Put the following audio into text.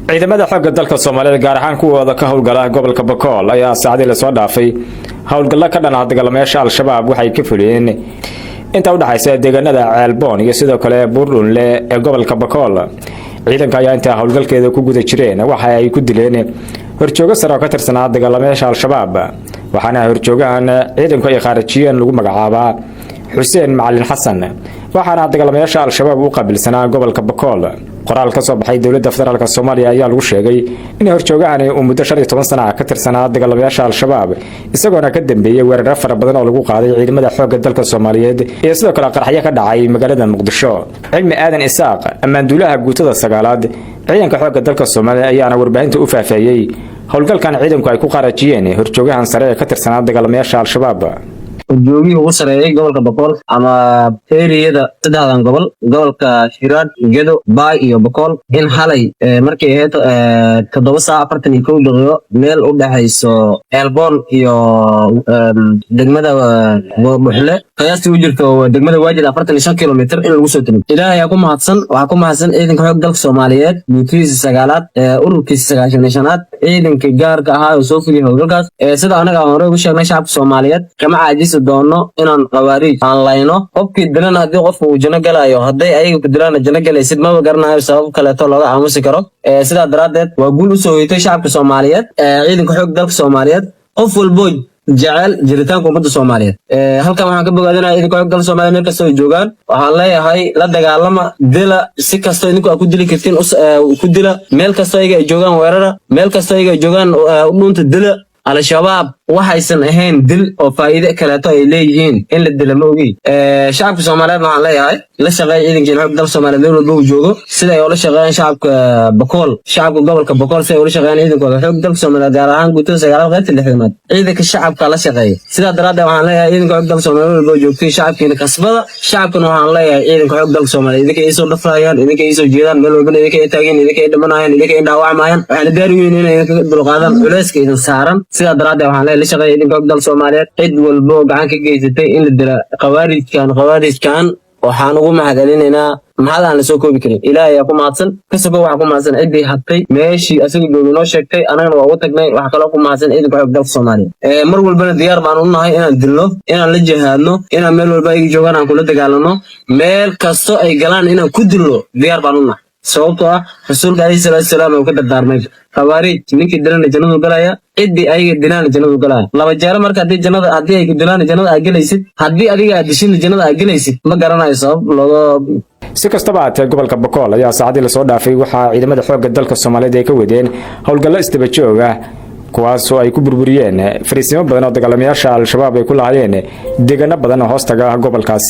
ciidamada xoogga dalka Soomaaliya gaar ahaan kuwooda ka howlgala gobolka Bakool ayaa saacadii la soo dhaafay howlgalla ka dhan ah dagaalamayaasha Al-Shabaab waxay ka fuliyeen inta u dhaxaysa deegaanada Ceelboon iyo sidoo kale Buurlunle ee gobolka Bakool. ciidanka ayaa inta howlgalkeeda ku guda jireen waxa ay ku dileen horjooga sare oo ka tirsanaa dagaalamayaasha Al-Shabaab waxaana horjoogahan ciidanku ay khaarajiyeen lagu magacaabaa Xuseen Macalin Xasan waxaana dagaalamayaasha Al-Shabaab u qabilsanaa gobolka Bakool. qoraal ka soo baxay dawladda federaalka Soomaaliya ayaa lagu sheegay in horjoogahani uu muddo 15 sano ka tirsanaa dagaalamayaasha Al-Shabaab isagoona ka dambeeyay weerar fara badan oo lagu qaaday ciidamada xoogga dalka Soomaaliyeed iyo sidoo kale qaraxyo ka dhacay magaalada Muqdisho. Cilmi Aadan Isaaq amaanduulaha guutada sagaalaad ciidanka xoogga dalka Soomaaliya ayaana warbaahinta u faafeeyay howlgalkan ciidanku ay ku qarajiyeen horjoogahan sare ee ka tirsanaa dagaalamayaasha Al-Shabaab. joogii ugu sareeyay gobolka Bakool ama eriyada saddexdan gobolka Hiiraan, Gedo, Baay iyo Bakool in halay markii ahayd 7:41 daqiiqo meel u dhaxayso Ceelboon iyo degmada Buurlunle qiyaastii u jirto degmada Waajid 45 kilomitir in lagu soo tiro. Ilaahay ku mahadsan waxa ku mahadsan ciidanka xoogga dalka Soomaaliyeed guutiisa sagaalaad ururkiisa 95aad ciidanka gaarka ah oo soo fuliyay howlgalkaas sida anaga hore ugu sheegnay shacabka Soomaaliyeed kama caajis doono inaan qawaariij aan layno qofkii dilan hadii qofku uu jana galayo haday ayaga ku dilaan jana galaysid ma garanayo sabab kale to looga aamusi karo sida daraadeed waa guul u soo hoytay shacabka Soomaaliyeed ciidanka xoogga dalka Soomaaliyeed qof walbo jecel jiritaanka ummadda Soomaaliyeed halkan waxaan ka bogaadinayaa ciidanka xoogga dalka Soomaaliyeed meel kasta oo joogaan waxaan leeyahay la dagaalama dila si kasta idinku ku dili kartiin ku dila meel kasta ay joogaan weerara meel kasta ay joogaan u dhunta dila Al-Shabaab waxaysan ahayn dil oo faa'iido kale ay leeyihiin in la dilo ma ogi shacabka Soomaaliyeed waxaan leeyahay la shaqeey ciidanka xoogga dalka Soomaaliyeed meel walba uu joogo sida ay ula shaqeeyaan shacabka Bakool shacabka gobolka Bakool sida ay ula shaqeeyaan ciidanka xoogga dalka Soomaaliyeed gaar ahaan guutada sagaalaad qaybta 6aad ciidanka shacabka la shaqeeya sida daraadeed waxaan leeyahay ciidanka xoogga dalka Soomaaliyeed meel walba joogtay shacabkiina kasbada shacabkana waxaan leeyahay ciidanka xoogga dalka Soomaaliyeed idinka ay soo dhafayaan idinka ay soo jeedaan meel walba idinka ay taageen idinka ay dhimanayaan idinka ay dhaawacmayaan waxaan diyaar u yihiin inay ka dulqaadaan culayska idin saaran sida daraadeed waxaan leeyahay la shaqeeya ciidanka xoogga dalka Soomaaliyeed cid walba gacan ka geysatay in la dilo qawaarijkan waxaan ugu mahadcelinaynaa maxaan la soo koobi karin ilaahay ku mahadsan kasaba waxa ku mahadsan cidii hadtay meeshii asaga joogo noo sheegtay anagana waa u tagnay waxa kale oo ku mahadsan ciidanka xoogga dalka Soomaaliyeed mar walbana diyaar baan u nahay inaan dilno inaan la jihaadno inaan meel walba ay joogaan aan kula dagaalano meel kasto ay galaan inaan ku dilno diyaar baan u nahay sababtoo ah rasuulka alayhi salaam uu ka dardaarmay qawaariij ninkii dilana jannadu galaya cidii ay dilaan jannadu galaya laba jeer marka hadii ay dilaan jannada ay galaysid hadii adiga aad dishin jannada ay galaysid ma garanayo sabab looga si kastaba ahaatee gobolka Bakool ayaa saacadii la soo dhaafay waxa ciidamada xoogga dalka Soomaaliyeed ay ka wadeen howlgallo istaba joog ah kuwaas oo ay ku burburiyeen fariisimo badan oo dagaalamayaasha Al-Shabaab ay ku lahaayeen deegaano badan oo hoostaga gobolkaasi.